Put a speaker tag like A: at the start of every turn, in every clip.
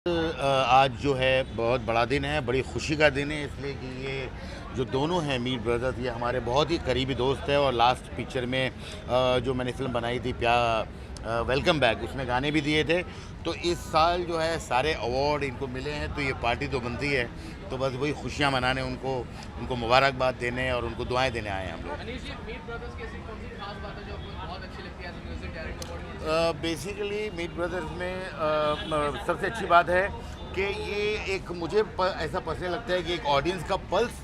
A: आज जो है बहुत बड़ा दिन है, बड़ी खुशी का दिन है, इसलिए कि ये जो दोनों हैं मीर ब्रदर्स, ये हमारे बहुत ही करीबी दोस्त हैं। और लास्ट पिक्चर में जो मैंने फिल्म बनाई थी वेलकम बैक, उसमें गाने भी दिए थे। तो इस साल जो है सारे अवार्ड इनको मिले हैं, तो ये पार्टी तो बनती है। तो बस वही खुशियाँ मनाने, उनको मुबारकबाद देने और उनको दुआएं देने आए हैं हम लोग।
B: अनीश जी, मीट ब्रदर्स की ऐसी कौन सी खास बात है जो आपको बहुत अच्छी लगती है as a music director?
A: Basically Meet Brothers में सबसे अच्छी बात है कि ये एक मुझे ऐसा पर्सनली लगता है कि एक ऑडियंस का पल्स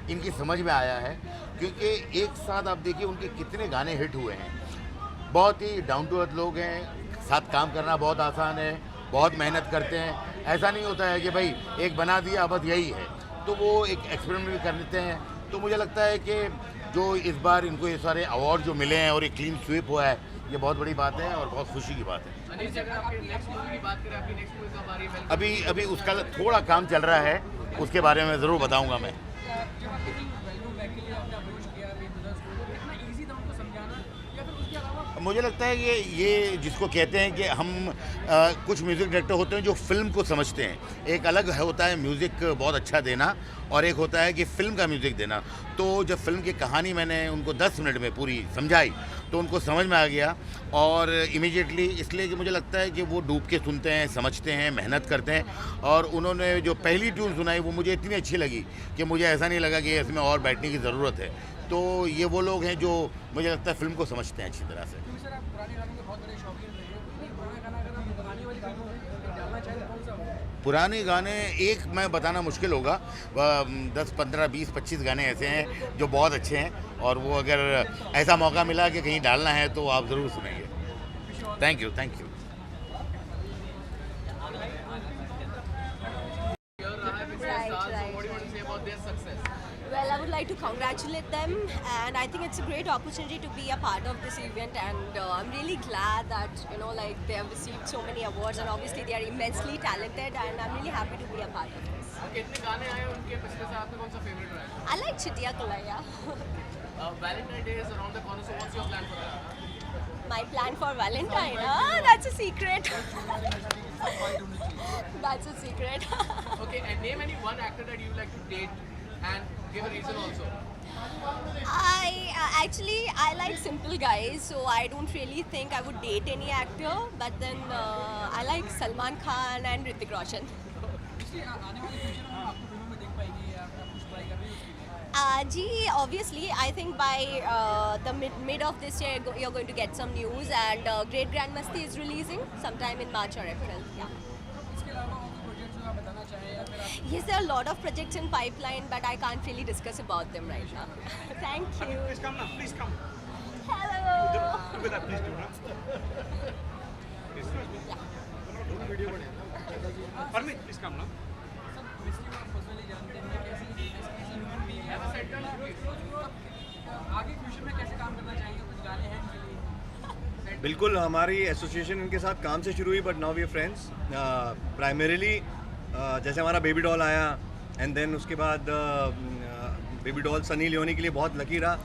A: इनकी समझ में आया है। क्योंकि एक साथ आप देखिए उनके कितने गाने हिट हुए हैं। बहुत ही डाउन टू अर्थ लोग हैं, साथ काम करना बहुत आसान है, बहुत मेहनत करते हैं। ऐसा नहीं होता है कि भाई एक बना दिया बस यही है, तो वो एक एक्सपेरिमेंट भी कर लेते हैं। तो मुझे लगता है कि जो इस बार इनको ये सारे अवार्ड जो मिले हैं और एक क्लीन स्वीप हुआ है, ये बहुत बड़ी बात है और बहुत खुशी की बात है।
B: अनीश जी, अगर आपकी नेक्स्ट मूवी की बात करें, आपकी नेक्स्ट मूवी कब आ रही है?
A: अभी उसका थोड़ा काम चल रहा है, उसके बारे में ज़रूर बताऊंगा मैं।
B: जब आपकी फिल्म वैल्यू बैक के लिए आपने अप्रोच किया मीट ब्रदर्स को, तो कितना ईजी था उनको समझाना, या फिर उसके अलावा?
A: मुझे लगता है कि ये जिसको कहते हैं कि हम कुछ म्यूज़िक डायरेक्टर होते हैं जो फिल्म को समझते हैं। एक अलग होता है म्यूज़िक बहुत अच्छा देना, और एक होता है कि फ़िल्म का म्यूज़िक देना। तो जब फिल्म की कहानी मैंने उनको 10 मिनट में पूरी समझाई, तो उनको समझ में आ गया। और इमीडिएटली इसलिए कि मुझे लगता है कि वो डूब के सुनते हैं, समझते हैं, मेहनत करते हैं। और उन्होंने जो पहली ट्यून सुनाई वो मुझे इतनी अच्छी लगी कि मुझे ऐसा नहीं लगा कि इसमें और बैठने की ज़रूरत है। तो ये वो लोग हैं जो मुझे लगता है फ़िल्म को समझते हैं अच्छी तरह से।
B: क्योंकि सर आप पुराने गानों के बहुत बड़े शौकीन रहे हैं, तो कोई पुराना गाना अगर आप पुरानी वाली फिल्मों में डालना चाहें तो कौन सा होगा?
A: पुराने गाने एक मैं बताना मुश्किल होगा, 10, 15, 20, 25 गाने ऐसे हैं जो बहुत अच्छे हैं। और वो अगर ऐसा मौका मिला कि कहीं डालना है तो आप ज़रूर सुनेंगे। Thank you, thank you.
C: Well, I would like to congratulate them, and I think it's a great opportunity to be a part of this event. And I'm really glad that like they have received so many awards, and obviously they are immensely talented, and I'm really happy to be a part of this.
B: कितने गाने आए उनके पिछले से, आपका कौन सा favourite रहा है?
C: I like Chittiya Kalaya.
B: Valentine Day is around the corner, so what's your plan for that?
C: My plan for Valentine? That's a secret. That's a secret.
B: Okay, and name any one actor that you like to date and give a reason also.
C: I like simple guys, so I don't really think I would date any actor. But then I like Salman Khan and Hrithik Roshan.
B: आने वाले future में आपको फिल्मों में देख पाएगी या फिर आप कुछ ट्राई कर रही हो उसके लिए?
C: Gee, obviously, I think by the mid of this year, you're going to get some news, and Great Grand Masti is releasing sometime in March or April. Yeah.
B: इसके अलावा और कोई प्रोजेक्ट्स जो आप बताना चाहें या फिर आप?
C: Yes, there are a lot of projects in pipeline, but I can't really discuss about them right now. Thank you.
D: Please come now, please come.
C: Hello.
D: Look at that, please do now. Video Parmeet, please come now.
B: Sir, basically आप personally जानते हैं कैसी human being है, आगे future में कैसे काम करना चाहेंगे, कुछ गाने हैं इनके लिए?
E: बिल्कुल, हमारी एसोसिएशन इनके साथ काम से शुरू हुई, but now we are friends. Primarily जैसे हमारा बेबी डॉल आया, एंड देन उसके बाद बेबी डॉल सनी लियोनी के लिए बहुत लकी रहा।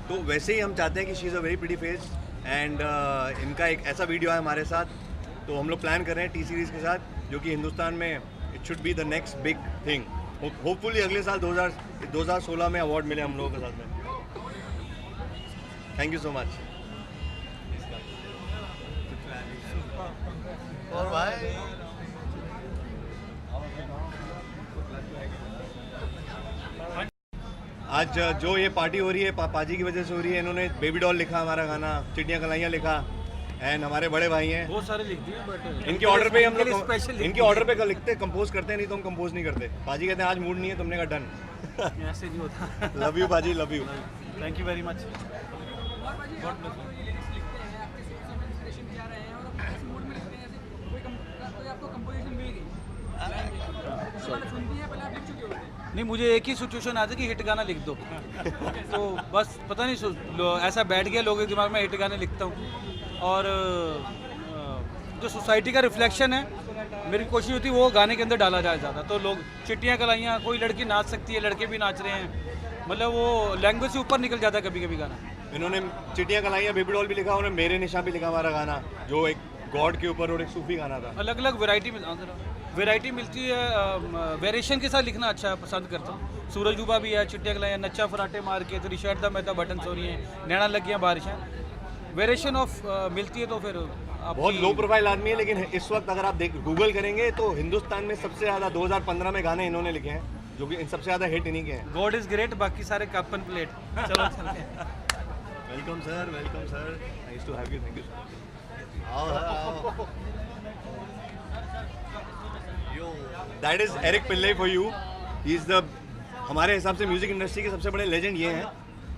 E: तो वैसे ही हम चाहते हैं कि she is a very pretty face, and इनका एक ऐसा वीडियो है हमारे साथ। तो हम लोग प्लान कर रहे हैं टी सीरीज़ के साथ, जो कि हिंदुस्तान में it should be the next big thing. Hopefully अगले साल 2016 में अवार्ड मिले हम लोगों के साथ में। Thank you so much.
A: और भाई
E: आज जो ये पार्टी हो रही है पाजी की वजह से हो रही है। इन्होंने बेबी डॉल लिखा, हमारा गाना चिड़ियाँ कलाइयाँ लिखा, एंड हमारे बड़े भाई हैं,
D: बहुत सारे लिख दिए बट
E: इनके ऑर्डर पे हम लोग
D: स्पेशल
E: इनके ऑर्डर पे लिखते कंपोज करते हैं, नहीं तो हम कंपोज नहीं करते। पाजी कहते हैं आज मूड नहीं है, तुमने कहा डन।
D: ऐसे नहीं होता।
E: लव यू पाजी, love you.
D: Thank you very much.
B: और बाजी, आप जो ये लिरिक्स लिखते हैं, आपके सोच से इंस्पिरेशन क्या रहे हैं, और आप किस मूड में लिखते हैं? जैसे कोई आपको कंपोजिशन मिल गई, उसके बाद सुनती है, पहले आप लिख चुके होते हैं?
D: नहीं, मुझे एक ही सिचुएशन आता है कि हिट गाना लिख दो। तो बस पता नहीं ऐसा बैठ गया लोगों के दिमाग में, हिट गाने लिखता हूँ। और जो सोसाइटी का रिफ्लेक्शन है, मेरी कोशिश होती है वो गाने के अंदर डाला जाए ज़्यादा। तो लोग चिट्टियाँ कलाइयाँ, कोई लड़की नाच सकती है, लड़के भी नाच रहे हैं, मतलब वो लैंग्वेज से ऊपर निकल जाता है कभी कभी गाना।
E: इन्होंने चिड़ियाँ कलाइयाँ, बेबी डॉल भी लिखा, उन्होंने मेरे निशा भी लिखा हमारा गाना, जो एक गॉड के ऊपर और एक सूफी गाना था।
D: अलग अलग वैरायटी में। वैरायटी मिलती है, वेरिएशन के साथ लिखना अच्छा पसंद करता हूँ। सूरज डूबा भी है, चिट्टे कलाइयाँ, नच्चा फराटे मार के, तेरी शर्ट दा मेहता बटन सो रही हैं, नैना लगियाँ बारिशें, वेरिएशन ऑफ मिलती है तो फिर
E: बहुत लो प्रोफाइल आदमी है, लेकिन इस वक्त अगर आप गूगल करेंगे तो हिंदुस्तान में सबसे ज़्यादा 2015 में गाने इन्होंने लिखे हैं, जो कि इन सबसे ज़्यादा हिट इन्हीं के हैं।
D: गॉड इज ग्रेट, बाकी सारे कप एंड प्लेट। चलो चलते हैं।
E: Welcome sir, nice to have you, thank you sir. That is Eric Pillai for you. He is the, हमारे हिसाब से म्यूजिक इंडस्ट्री के सबसे बड़े लेजेंड ये हैं,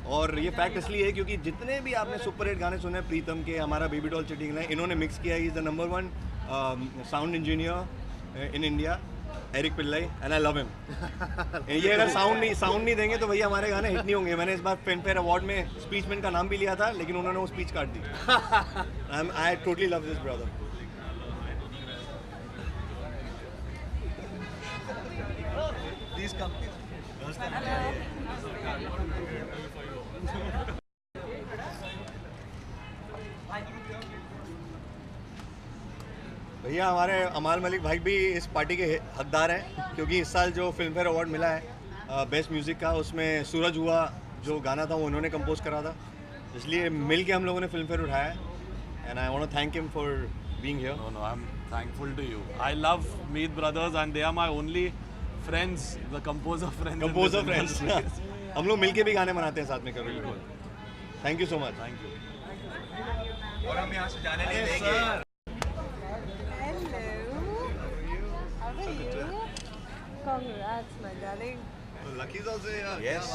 E: और ये फैक्ट इसलिए है क्योंकि जितने भी आपने सुपर हिट गाने सुने प्रीतम के, हमारा बेबी डॉल चिटिंग है, इन्होंने मिक्स किया है। Is the number 1 sound engineer in India, Eric Pillai, and I love him. ये अगर साउंड नहीं देंगे तो भैया हमारे गाने हिट नहीं होंगे। मैंने इस बार फिल्म फेयर अवार्ड में स्पीचमैन का नाम भी लिया था, लेकिन उन्होंने वो स्पीच काट दी। I totally love this brother. Please come. भैया हमारे अमाल मलिक भाई भी इस पार्टी के हकदार हैं, क्योंकि इस साल जो फिल्म फेयर अवार्ड मिला है बेस्ट म्यूज़िक का, उसमें सूरज हुआ जो गाना था वो उन्होंने कंपोज करा था, इसलिए मिल के हम लोगों ने फिल्म फेयर उठाया है। And I want to thank him for being here.
F: No, no, I'm thankful to you. I love Meet Brothers and they are my only friends, the composer friends. in
E: composer
F: this
E: friends
F: industry.
E: हम लोग मिल के भी गाने बनाते हैं साथ में कभी। Thank you so much.
F: Thank you.
E: और हम यहाँ से जाने नहीं देंगे।
G: Hello. How are you? Congrats, my darling.
E: Lucky is also here. Yes,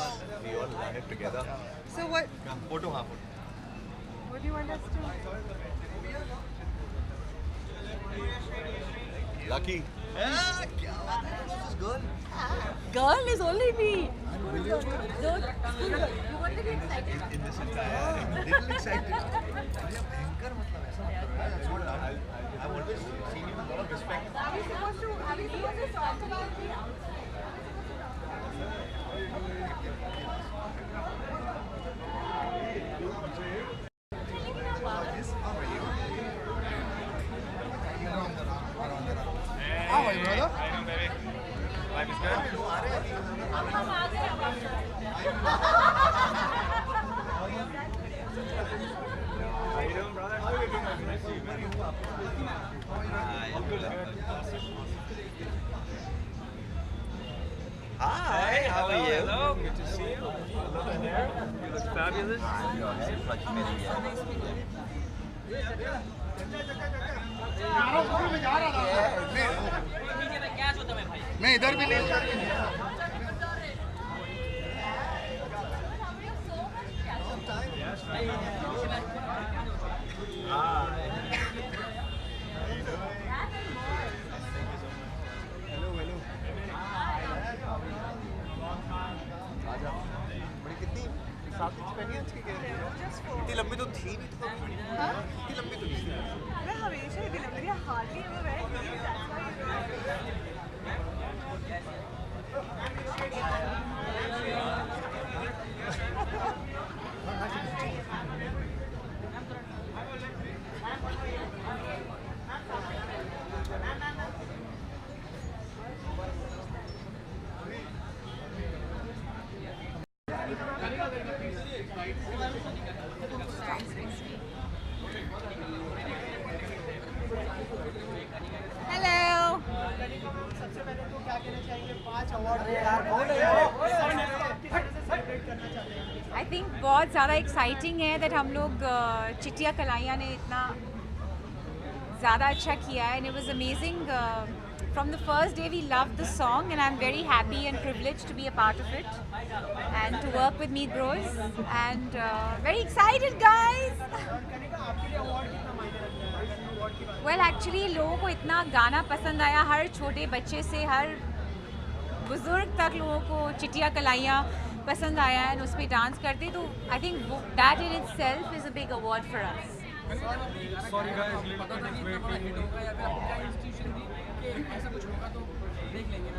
E: we all learned it together.
G: So what?
E: Photo, हाँ photo.
G: What do you want us to?
E: Lucky.
C: Girl is only me. Don't. You want to be excited?
E: Little excited. भयंकर मतलब ऐसा मत करो यार। That's what I've always seen you with a lot of respect.
G: Are we supposed to talk about the?
E: Hi, how are you?
D: Hello, good to see you. You look fabulous.
A: मैं इधर भी नहीं।
E: इतनी लंबी तो थी नहीं, तो इतनी लंबी तो नहीं थी।
G: मैं हमेशा ही दिल मेरी hardly ever where
C: Hello. I think बहुत ज़्यादा एक्साइटिंग है दैट हम लोग चिट्टिया कलाइयाँ ने इतना ज़्यादा अच्छा किया है and it was amazing from the first day we love the song and I am very happy and privileged to be a part of it and to work with Meet Bros and very excited guys. Well actually लोगों को इतना गाना पसंद आया, हर छोटे बच्चे से हर बुजुर्ग तक लोगों को चिट्टिया कलाइयाँ पसंद आया है, उस पर डांस करते, तो आई think that in itself is a big award for us.
D: Sorry guys, little bit
B: hit
D: waiting.
B: होगा या फिर आपको इंस्टीट्यूशन दी कि ऐसा कुछ होगा तो देख लेंगे,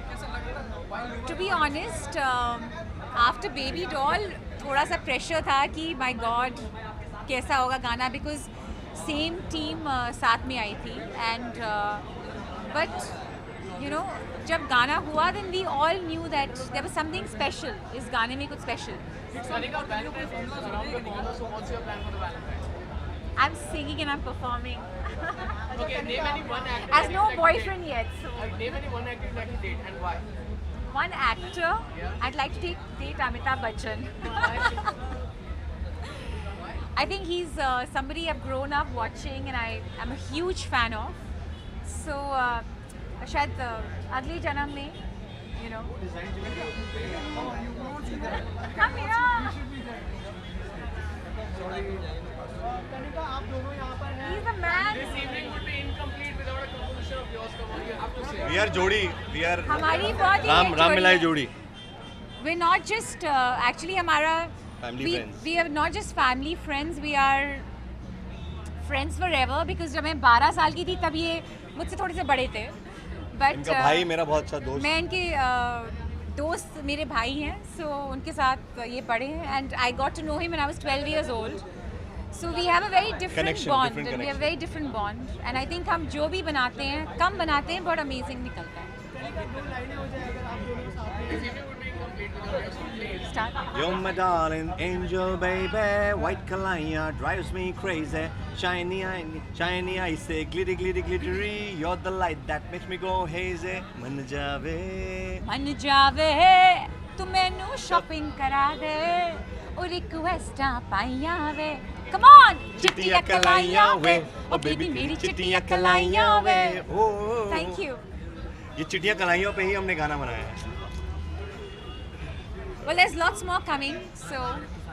B: कैसा लग रहा है?
C: To be honest after baby doll थोड़ा सा प्रेशर था कि माय गॉड कैसा होगा गाना, बिकॉज सेम टीम साथ में आई थी एंड
H: but you know जब गाना हुआ then we all knew that there was something special. इस गाने में कुछ special. I'm singing and I'm performing.
B: Okay, name any one actor.
H: As no boyfriend yet. So.
B: Name any one actor you'd like to date and why?
H: One actor, I'd like to date Amitabh Bachchan. I think he's somebody I've grown up watching and I'm a huge fan of. So, शायद अगले जन्म में, you know. हाँ मेरा. He's a man.
B: This evening would be incomplete without a composition of yours. Come on, you have to say.
E: We are जोड़ी, we are
H: हमारी बहुत ही
E: राम मिलाई जोड़ी.
H: We're not just actually हमारा
E: Family friends.
H: We are not just family friends. We are friends forever because जब मैं 12 साल की थी तब ये मुझसे थोड़े से बड़े थे. But
E: इनका भाई मेरा बहुत अच्छा दोस्त.
H: मैं इनके दोस्त मेरे भाई हैं, so उनके साथ ये पढ़े हैं and I got to know him when I was 12 years old. So we have a very different
E: Connection,
H: bond
E: different
H: and we have a very different bond and I think हम जो भी बनाते हैं कम बनाते हैं बहुत amazing निकलता है. Start.
E: You're my darling angel, baby. White Kalaya drives me crazy. Shiny eyes say glitty, glitty, glittery. You're the light that makes me go hazy. मन जावे
H: तू मैनू shopping करा दे और request पाइया way. Come on, चिट्टियाँ कलाइयाँ way. Oh baby मेरी चिट्टियाँ कलाइयाँ वे. Thank you.
E: ये चिट्टियाँ कलाइयों पे ही हमने गाना बनाया है.
H: Well, there's lots more coming, so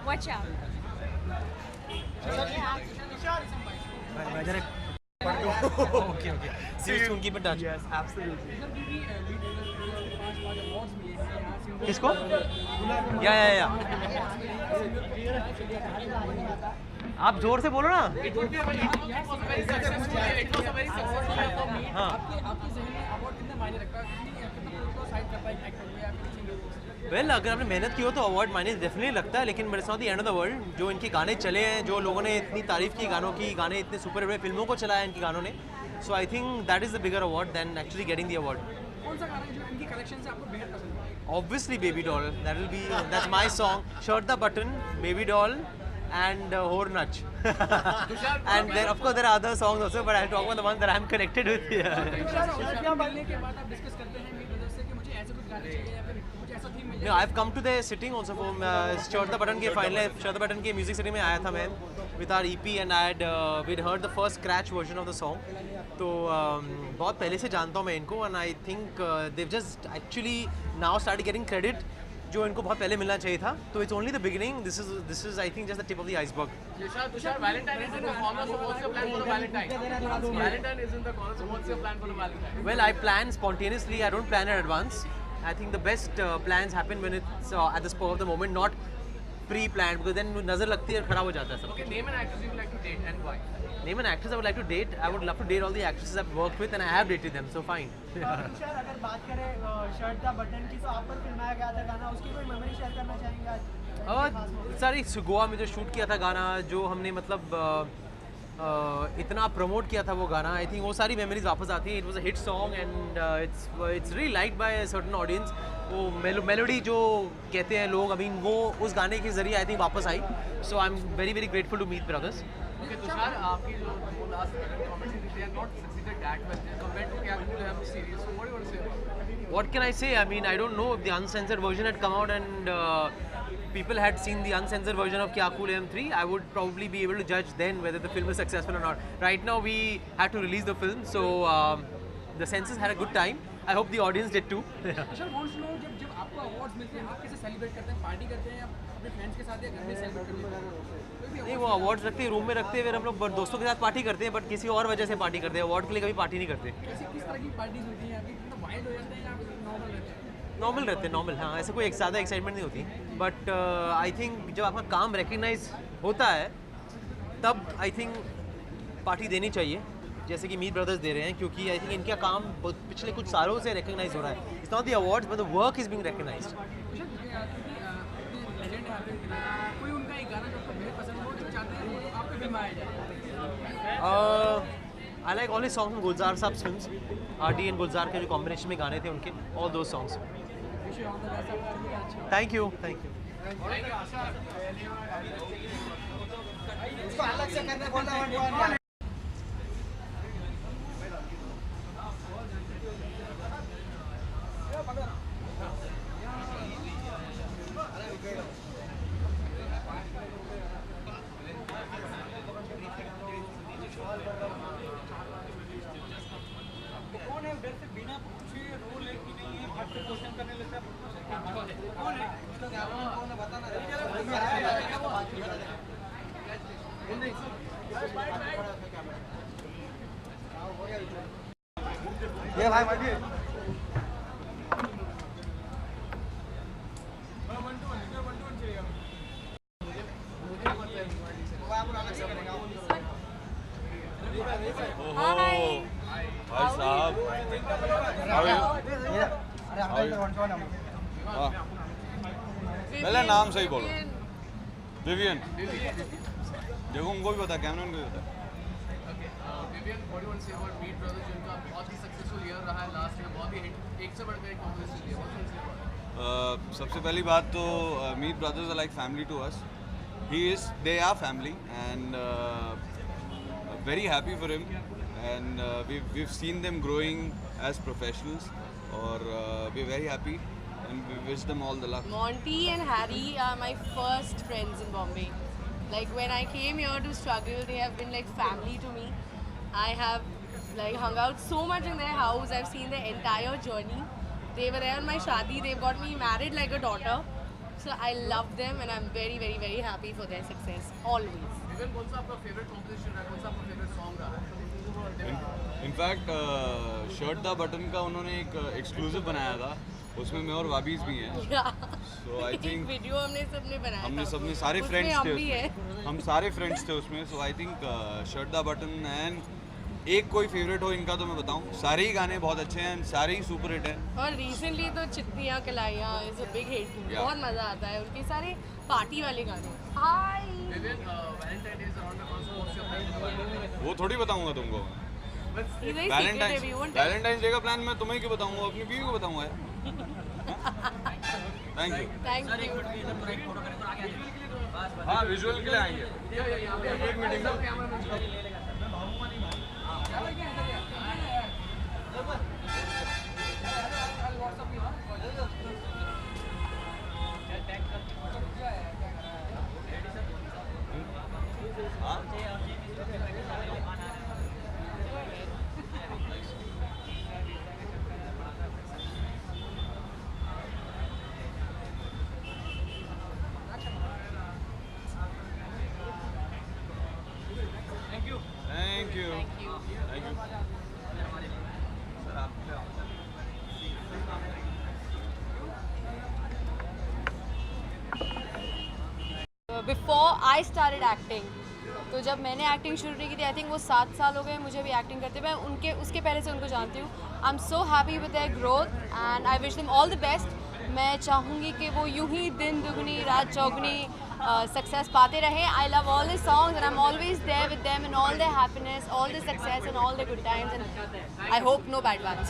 H: watch out.
I: Okay. See you soon. Keep in touch. Yes, absolutely. किसको? या. आप जोर से बोलो ना. हाँ. वेल अगर आपने मेहनत की हो तो अवार्ड मायने डेफिनेटली लगता है, लेकिन it's not the end of the world. जो इनके गाने चले हैं, जो लोगों ने इतनी तारीफ की गानों की, गाने इतने सुपर हिट फिल्मों को चलाया इनके गानों ने, so I think that is the bigger award than actually getting the award.
B: कौन सा गाना जो इनकी कलेक्शन से आपको बेहद पसंद है?
I: Obviously Baby Doll, that's my song. Shirt the Button, Baby Doll and Hor Nach. And then of course there are other songs also, but I'll talk about the ones that I'm connected with.
B: मिलने के बाद आप discuss करते हैं मेरे brother से कि मुझे ऐसे कुछ गाने चाहिए या फिर मुझे ऐसा थीम मिल जाए.
I: No, I've come to the sitting also for Shirt the Button के final Shirt the Button के music sitting में आया था मैं with our EP and we'd heard the first scratch version of the song. तो बहुत पहले से जानता हूँ मैं इनको and I think they've just actually now started getting credit जो इनको बहुत पहले मिलना चाहिए था. तो it's only the beginning. This is I think just the tip of the iceberg.
B: Tushar, Valentine is in the corner, so what's your plan for the Valentine? Valentine is in the corner, so what's your plan for the Valentine?
I: Well, I plan spontaneously. I don't plan in advance. I think the best plans happen when it's at the spur of the moment, not pre-planned, because then नजर लगती है और खराब हो जाता है सब.
B: Okay, name an actress you would like to date and why?
I: Name an actress I would like to date. I would love to date all the actresses I've worked with and I have dated them, so fine.
J: Tushar अगर बात करें shirt the button की, तो आप पर फिल्माया गया था गाना, उसकी कोई मेमोरी शेयर करना चाहेंगे आज?
I: सारी गोवा में जो शूट किया था गाना, जो हमने मतलब इतना प्रमोट किया था वो गाना, आई थिंक वो सारी मेमोरीज वापस आती हैं. It was a hit song and it's really liked by a certain audience. वो मेलोडी जो कहते हैं लोग, आई मीन वो उस गाने के जरिए आई थिंक वापस आई. So I am very very grateful to Meet brothers.
B: Okay, Tushar, आपकी जो लास्ट कमेंट्री थी, they are not succeeded that well compared to क्या कुछ हम series. So what do you want to say about it?
I: What can I say? I mean, I don't know if the uncensored version had come out and people had seen the uncensored version of Kya Cool AM3, I would probably be able to judge then whether the film is successful or not. Right now, we had to release the film, so the censors had a good time. I hope the audience did too.
B: Tushar wants to know, जब आपको awards मिलते हैं, आप कैसे celebrate करते हैं? Party करते हैं या अपने friends के साथ या घर में celebrate करते हैं?
I: नहीं, वो अवार्ड्स रखते हैं, रूम में रखते हैं, फिर हम लोग दोस्तों के साथ पार्टी करते हैं, बट किसी और वजह से पार्टी करते हैं. अवार्ड के लिए कभी पार्टी नहीं करते.
B: किस तरह की पार्टीज होती हैं आपकी? मतलब वाइल्ड हो जाते हैं या नॉर्मल रहते हैं?
I: नॉर्मल रहते हैं, नॉर्मल. हाँ, ऐसे कोई ज़्यादा एक्साइटमेंट नहीं होती. बट आई थिंक जब आपका काम रिकग्नाइज होता है तब आई थिंक पार्टी देनी चाहिए, जैसे कि मीत ब्रदर्स दे रहे हैं, क्योंकि आई थिंक इनका काम पिछले कुछ सालों से रिकग्नाइज हो रहा है. It's not the awards but the work is being recognised.
B: कोई उनका एक गाना जो आपको बेहद पसंद हो, जो चाहते हैं वो आपके फिल्म आया जाए?
I: I like all his songs, Gulzar साहब फिल्म्स, आरडी एंड गुलजार के जो कॉम्बिनेशन में गाने थे उनके, ऑल दो सॉन्ग्स. Thank you.
J: ये भाई भाई
F: भाई साहब पहले नाम सही बोलो. विवियन. देखो उनको भी पता, कैमरन को भी पता.
B: Vivian, what do you want to say about Meet Brothers, जिनका बहुत ही सक्सेसफुल ईयर रहा है लास्ट ईयर, बहुत ही हिट, एक से बढ़कर एक कॉम्पिटिशन लिया. व्हाट डू यू से?
F: सबसे पहली बात तो Meet brothers are like family to us. They are family, and very happy for him, and we've seen them growing as professionals, or we're very happy, and we wish them all the luck.
G: Monty and Harry are my first friends in Bombay. Like when I came here to struggle, they have been like family to me. I have like hung out so much in their house. I've seen their entire journey. They were there on my shadi. They've got me married like a daughter. So I love them, and I'm very, very, very happy for their success always.
B: Vivian, कौन सा आपका favourite competition रहा है, कौन सा आपका favourite song रहा है?
F: इनफैक्ट शर्ट द बटन का उन्होंने एक एक्सक्लूसिव बनाया था, उसमें मैं और वाबीज भी हैं. So I think
G: वीडियो हमने सबने बनाया था.
F: हमने सबने सारे
G: उसमें
F: फ्रेंड्स
G: हम
F: थे
G: भी हैं.
F: हम सारे फ्रेंड्स थे उसमें. So I think shirt the button, and एक कोई फेवरेट हो इनका तो मैं बताऊं, सारे ही गाने बहुत अच्छे हैं, सारे ही सुपर हिट हैं.
G: और रिसेंटली तो Chittiyaan Kalaiyaan is a big hit.
F: Yeah.
G: बहुत मज़ा आता है उनके सारे पार्टी वाले गाने. Hi.
B: Vivian, Valentine day is around the corner, what's your plan?
F: वो थोड़ी बताऊंगा तुमको.
G: वैलेंटाइन
F: वैलेंटाइंस डे का प्लान मैं तुम्हें क्यों बताऊंगा, अपनी बीवी को बताऊंगा यार. Thank you.
G: Thank you.
F: हाँ, विजुअल के लिए आएंगे. एक meeting. Thank you.
G: Before I started acting, तो जब मैंने एक्टिंग शुरू की थी, आई थिंक वो 7 साल हो गए मुझे भी एक्टिंग करते हुए. उनके उसके पहले से उनको जानती हूँ. I am so happy with their growth, and I wish them all the best. मैं चाहूँगी कि वो यूं ही दिन दुगनी रात चौगुनी सक्सेस पाते रहें. I love all the songs, and I am always there with them in all the happiness, all the success, and all the good times, and I hope no bad ones.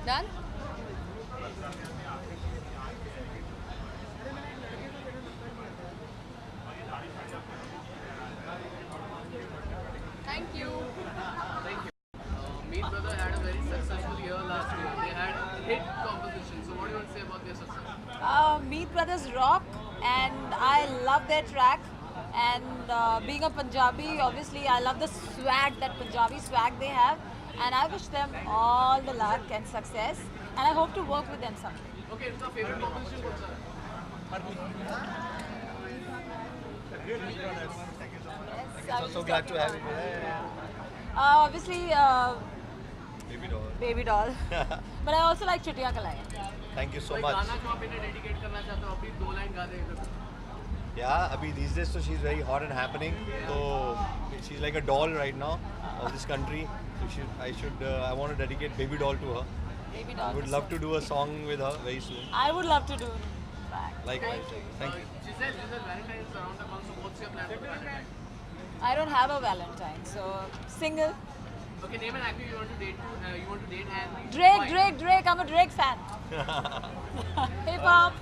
G: Done? Thank you.
B: Meet Brother had a very successful year last year. They had hit compositions. So what do you want to say about their success?
G: Meet Brothers rock, and I love their track. And being a Punjabi, obviously I love the swag, that Punjabi swag they have. And I wish them all the luck and success. And I hope to work with them someday.
B: Okay, इनका favorite composition कौन सा है?
E: So glad to have you.
G: Obviously,
E: Baby doll.
G: Baby Doll. But I also like Chittiya Kalai.
E: Thank you so
B: कोई
E: much.
B: गाना जो आप इन्हें dedicate करना चाहते हो, अपनी 2 लाइन गा दें.
E: Yeah, अभी these days so she's very hot and happening. So she's like a doll right now of this country. So I want to dedicate Baby Doll to her.
H: Baby
E: I
H: doll.
E: would love to do a song with her very soon.
H: I would love to do that.
E: Likewise. Thank you.
B: Valentine's around the corner, so what's your plan for Valentine's?
H: I don't have a Valentine, so single.
B: Okay, name an actor you want to date and
H: Drake. I'm a Drake fan. Hip hop.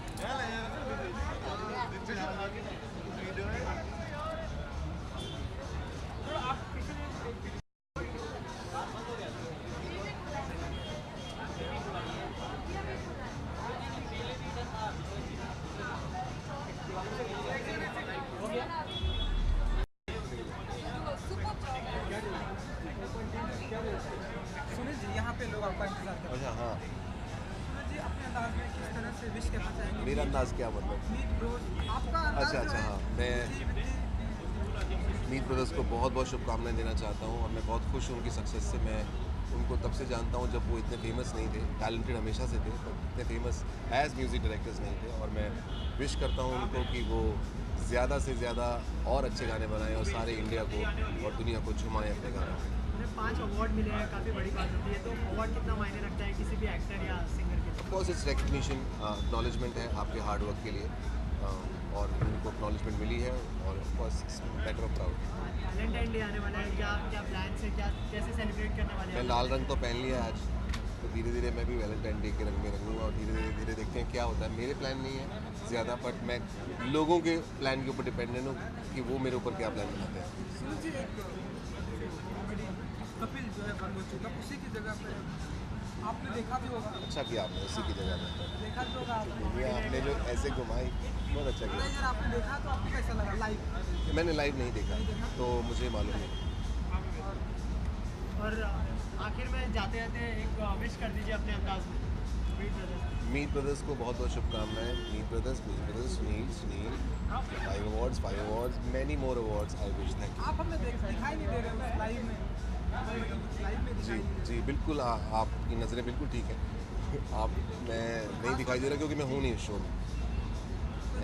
B: Sunil ji यहाँ पे लोग आपका इंतजार कर
E: अच्छा हाँ.
B: रहे हैं जी अपने अंदाज में किस तरह से विश करना चाहेंगे
E: मेरा अंदाज क्या मतलब?
B: मीट ब्रोस आपका अंदाज
E: अच्छा
B: जो
E: अच्छा
B: है,
E: हाँ. मैं मीत ब्रदर्स को बहुत बहुत शुभकामनाएं देना चाहता हूँ और मैं बहुत खुश हूँ उनकी सक्सेस से. मैं उनको तब से जानता हूँ जब वो इतने फेमस नहीं थे. टैलेंटेड हमेशा से थे पर इतने फेमस एज म्यूज़िक डायरेक्टर्स नहीं थे. और मैं विश करता हूँ उनको कि वो ज़्यादा से ज़्यादा और अच्छे गाने बनाएं और सारे इंडिया को और दुनिया को झुमाएं अपने गानों में.
J: उन्हें 5 अवार्ड मिले हैं, काफ़ी बड़ी बात होती है, तो अवार्ड कितना मायने रखता है किसी भी एक्टर या सिंगर के लिए?
E: Of course it's recognition, acknowledgement है आपके हार्ड वर्क के लिए और उनको एक्नॉलेजमेंट मिली है और of course better of proud.
J: Valentine day आने वाला है, क्या प्लान है, क्या कैसे सेलिब्रेट करने वाले
E: मैं
J: हैं?
E: लाल रंग तो पहन लिया आज, तो धीरे धीरे मैं भी वैलेंटाइन डे के रंग में रंगूंगा और धीरे धीरे देखते हैं क्या होता है. मेरे प्लान नहीं है ज़्यादा, बट मैं लोगों के प्लान के ऊपर डिपेंडेंट हूँ कि वो मेरे ऊपर क्या प्लान बनाते हैं.
B: सुनील जी एक कॉमेडी कपिल जो है बंद हो चुका, उसी की जगह पे आपने देखा भी होगा
E: अच्छा किया आपने उसी की जगह में.
B: देखा भी होगा आपने
E: ये आपने जो ऐसे घुमाई बहुत अच्छा किया.
B: अगर आपने देखा तो आपको कैसा लगा लाइव?
E: मैंने लाइव नहीं देखा तो मुझे मालूम नहीं.
J: और आखिर में जाते जाते एक विश कर दीजिए अपने अंदाज में मीट ब्रदर्स.
E: मीत ब्रदर्स को बहुत बहुत शुभकामनाएं. Meet brothers, Sunil 5 awards, many more awards. I wish. Thank
B: आप हमें दिखाई नहीं दे रहे उस लाइव में
E: यू. जी बिल्कुल. आपकी नज़रें बिल्कुल ठीक है. मैं नहीं दिखाई दे रहा क्योंकि मैं हूँ नहीं उस शो में.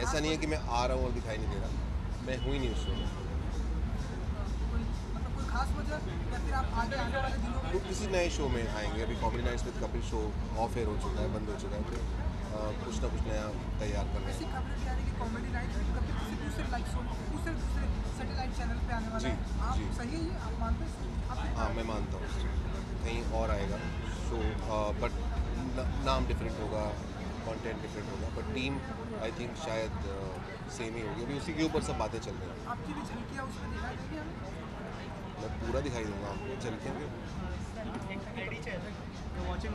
E: ऐसा नहीं है कि मैं आ रहा हूँ और दिखाई नहीं दे रहा, मैं हूँ ही नहीं उस शो में.
B: मतलब कोई खास वजह या फिर आप आगे आने वाले दिनों में
E: तो किसी नए शो में आएंगे. अभी comedy nights with Kapil show off air हो चुका है, बंद हो चुका है, तो कुछ ना कुछ नया तैयार कर रहे
B: ऐसी
E: हैं.
B: खबरें भी आ रही है कि कॉमेडी नाइट में कभी किसी दूसरे लाइव शो दूसरे सैटेलाइट चैनल पे आने वाला
E: जी,
B: है. आप
E: जी.
B: सही है ये आप मानते हैं?
E: हाँ मैं मानता हूँ कहीं और आएगा शो, बट नाम डिफरेंट होगा, कंटेंट डिफरेंट होगा, बट टीम आई थिंक शायद सेम ही होगी. अभी उसी के ऊपर सब बातें चल रही हैं.
B: आपकी भी झलकियाँ उसमें दिखाई देंगी हमें?
E: मैं पूरा दिखाई दूंगा आपको. चलते हैं.
J: एक आईडी चैनल वाचिंग